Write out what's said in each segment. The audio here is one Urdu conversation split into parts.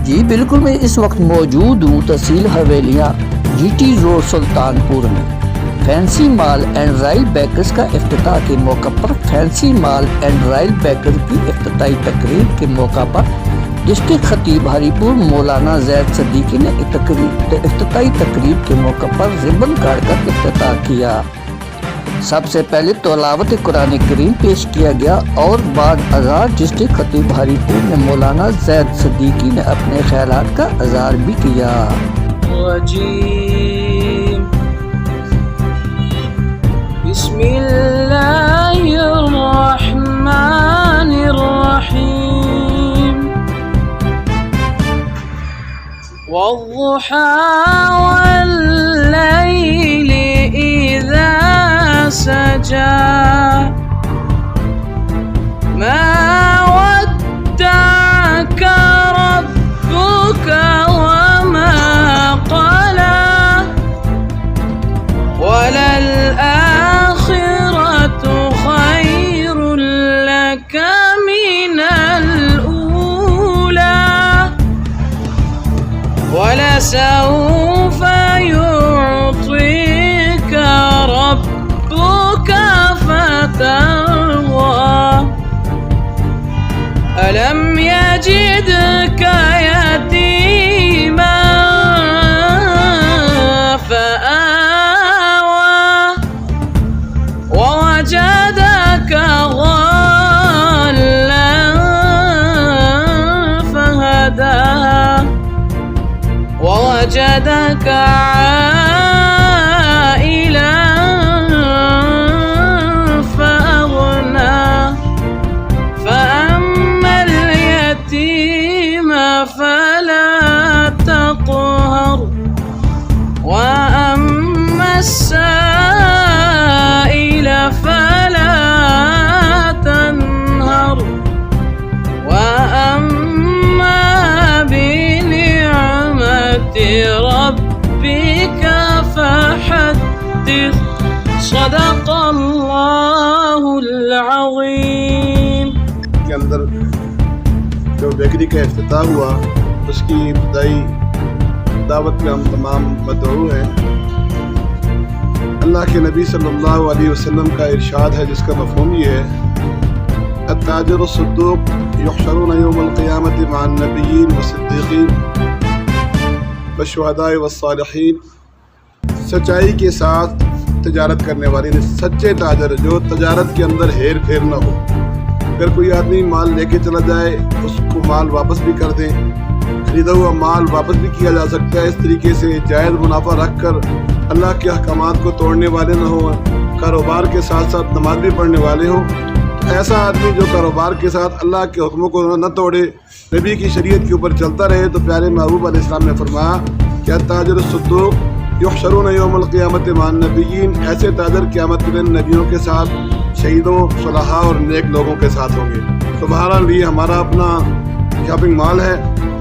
جی بالکل، میں اس وقت موجود ہوں تحصیل Havelian G T road Sultanpur میں fancy mall and royal bakers کا افتتاح کے موقع پر fancy mall and royal bakers کی افتتاحی تقریب کے موقع پر ڈسٹرکٹ خطیب ہری پور مولانا زید صدیقی نے افتتاحی تقریب کے موقع پر ربن کاٹ کر افتتاح کیا۔ سب سے پہلے تلاوت قرآن کریم پیش کیا گیا اور بعد ازاں ڈسٹرکٹ خطیب ہری پور میں مولانا زید صدیقی نے اپنے خیالات کا اظہار بھی کیا۔ بسم اللہ الرحمن الرحیم والضحى والليل إذا سجى ما ودعك ربك وما قلى وللآخرة خير لك من الأولى ولسوف يعطيك ربك فترضى ألم يجدك يتيما فآوى ووجدك ضالا فهدى ووجدك عائلا فأغنى فأما اليتيم فلا تقهر وأما السائل فلا تنهر وأما بنعمة ربك فحدث صدق اللہ العظیم۔ کے اندر جو بیکری کا افتتاح ہوا اس کی ابتدائی دعوت میں ہم تمام مدعو ہیں۔ اللہ کے نبی صلی اللہ علیہ وسلم کا ارشاد ہے جس کا مفہوم یہ ہے التاجر الصدوق یحشرون یوم القیامت مع النبیین والصدیقین والشہداء والصالحین، سچائی کے ساتھ تجارت کرنے والے سچے تاجر جو تجارت کے اندر ہیر پھیر نہ ہو۔ اگر کوئی آدمی مال لے کے چلا جائے اس کو مال واپس بھی کر دیں، خریدا ہوا مال واپس بھی کیا جا سکتا ہے۔ اس طریقے سے جائز منافع رکھ کر اللہ کے احکامات کو توڑنے والے نہ ہوں، کاروبار کے ساتھ ساتھ نماز بھی پڑھنے والے ہوں۔ تو ایسا آدمی جو کاروبار کے ساتھ اللہ کے حکموں کو نہ توڑے، نبی کی شریعت کے اوپر چلتا رہے، تو پیارے محبوب علیہ السلام نے فرمایا کہ تاجر الصدوق یحشرون یوم القیامت مع النبیین، ایسے تاجر قیامت کے دن نبیوں کے ساتھ، شہیدوں، صلحاء اور نیک لوگوں کے ساتھ ہوں گے۔ تو بہرحال یہ ہمارا اپنا شاپنگ مال ہے۔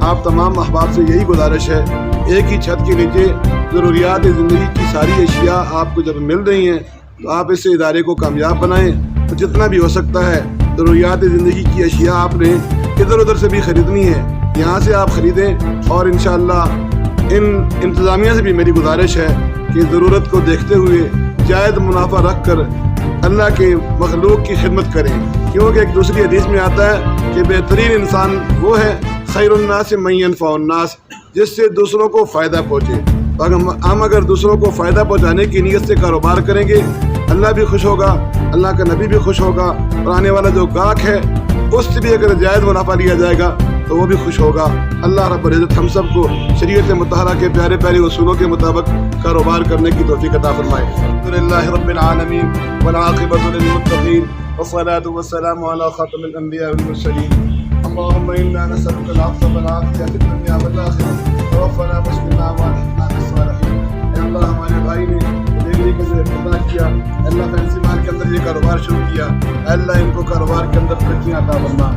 آپ تمام احباب سے یہی گزارش ہے، ایک ہی چھت کے نیچے ضروریات زندگی کی ساری اشیاء آپ کو جب مل رہی ہیں تو آپ اس ادارے کو کامیاب بنائیں۔ تو جتنا بھی ہو سکتا ہے ضروریات زندگی کی اشیاء آپ نے ادھر ادھر سے بھی خریدنی ہے، یہاں سے آپ خریدیں۔ اور انشاءاللہ ان انتظامیہ سے بھی میری گزارش ہے کہ ضرورت کو دیکھتے ہوئے جائز منافع رکھ کر اللہ کے مخلوق کی خدمت کریں، کیونکہ ایک دوسری حدیث میں آتا ہے کہ بہترین انسان وہ ہے خیر الناس من ینفع الناس، جس سے دوسروں کو فائدہ پہنچے۔ ہم اگر دوسروں کو فائدہ پہنچانے کی نیت سے کاروبار کریں گے، اللہ بھی خوش ہوگا، اللہ کا نبی بھی خوش ہوگا، اور آنے والا جو گاہک ہے اس سے بھی اگر جائز منافع لیا جائے گا تو وہ بھی خوش ہوگا۔ اللہ رب العزت ہم سب کو شریعت مطہرہ کے پیارے پیارے اصولوں کے مطابق کاروبار کرنے کی توفیق عطا فرمائے۔ الحمدللہ رب العالمین والعاقبۃ للمتقین والصلاة والسلام علی خاتم الانبیاء والمرسلین۔ اللهم انا نسألك العفو والعافیہ فی الدنیا والآخرہ توفنا مسلما والحقنا بالصالحین۔ اے اللہ ہمارے بھائی نے ڈیگری کا افتتاح کیا، اللہ فینسی مال کے اندر یہ کاروبار شروع کیا، اللہ ان کو کاروبار کے اندر ترقیاں عطا فرما،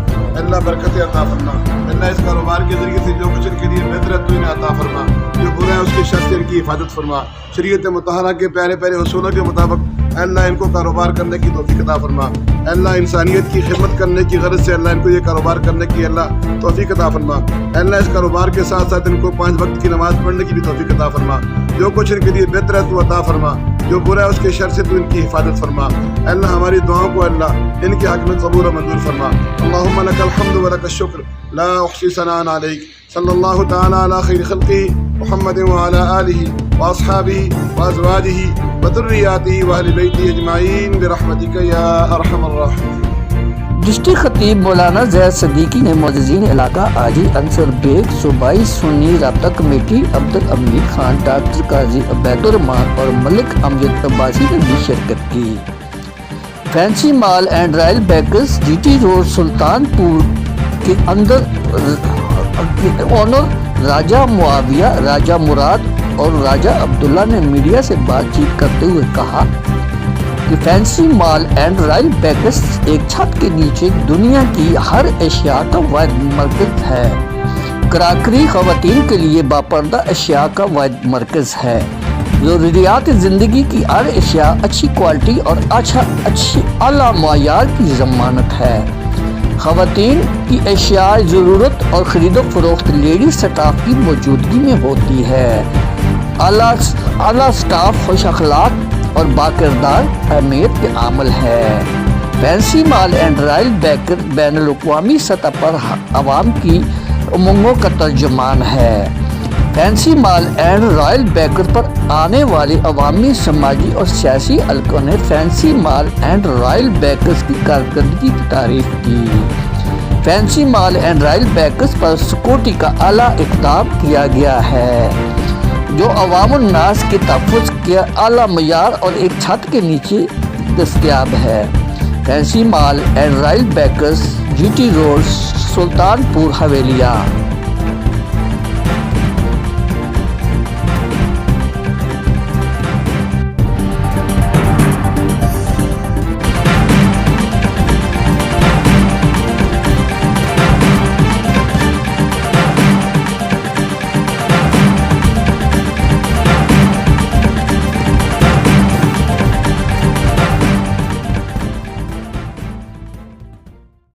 اللہ برکتیں عطا فرما، اللہ اس کاروبار کے ذریعے سے جو کچھ ان کے لیے بہتر ہے تو انہیں عطا فرما، جو برا ہے اس کے شر سے ان کی حفاظت فرما، شریعت مطہرہ کے پیارے پیارے اصولوں کے مطابق اے اللہ ان کو کاروبار کرنے کی توفیق عطا فرما، اے اللہ انسانیت کی خدمت کرنے کی غرض سے اللہ ان کو یہ کاروبار کرنے کی اللہ توفیق عطا فرما، اے اللہ اس کاروبار کے ساتھ ساتھ ان کو 5 وقت کی نماز پڑھنے کی بھی توفیق عطا فرما، جو کچھ ان کے لیے بہتر ہے تو عطا فرما، جو برا ہے اس کے شر سے تو ان کی حفاظت فرما، اے اللہ ہماری دعاؤں کو اللہ ان کے حق میں قبول و منظور فرما۔ اللہم لک الحمد و لک الشکر لا احصی ثناء علیک، صلی اللہ تعالی علی خیر خلقہ محمد وعلی آلہ واصحابہ وازواجہ وذریاتہ واہل بیتہ اجمعین برحمتک یا ارحم الراحمین۔ ڈسٹرکٹ خطیب مولانا زید صدیقی نے معززین علاقہ حاجی انصر بیگ، صوبائی سنی رابطہ کمیٹی عبدالامیر خان، ڈاکٹر قاضی عبید الرحمان اور ملک امجد عباسی نے بھی شرکت کی۔ Fancy mall and royal bakers G T road Sultanpur کے اندر اونر راجہ معاویہ، راجہ مراد اور راجہ عبداللہ نے میڈیا سے بات چیت کرتے ہوئے کہا کہ fancy mall and royal bakers ایک چھت کے نیچے دنیا کی ہر اشیاء کا واحد مرکز ہے۔ کراکری خواتین کے لیے باپردہ اشیاء کا واحد مرکز ہے۔ ضروریات زندگی کی ہر اشیاء اچھی کوالٹی اور اچھی اعلیٰ معیار کی ضمانت ہے۔ خواتین کی اشیاء ضرورت اور خرید و فروخت لیڈی سٹاف کی موجودگی میں ہوتی ہے۔ اعلیٰ سٹاف خوش اخلاق اور باکردار اہمیت کے عامل ہے۔ Fancy mall and royal baker بین الاقوامی سطح پر عوام کی امنگوں کا ترجمان ہے۔ Fancy mall and royal baker پر آنے والے عوامی، سماجی اور سیاسی حلقوں نے fancy mall and royal bakers کی کارکردگی کی تعریف کی۔ Fancy mall and royal bakers پر سیکورٹی کا اعلیٰ اقدام کیا گیا ہے، جو عوام الناس کے تحفظ کے اعلیٰ معیار اور ایک چھت کے نیچے دستیاب ہے۔ Fancy mall and royal bakers G T road Sultanpur حویلیہ۔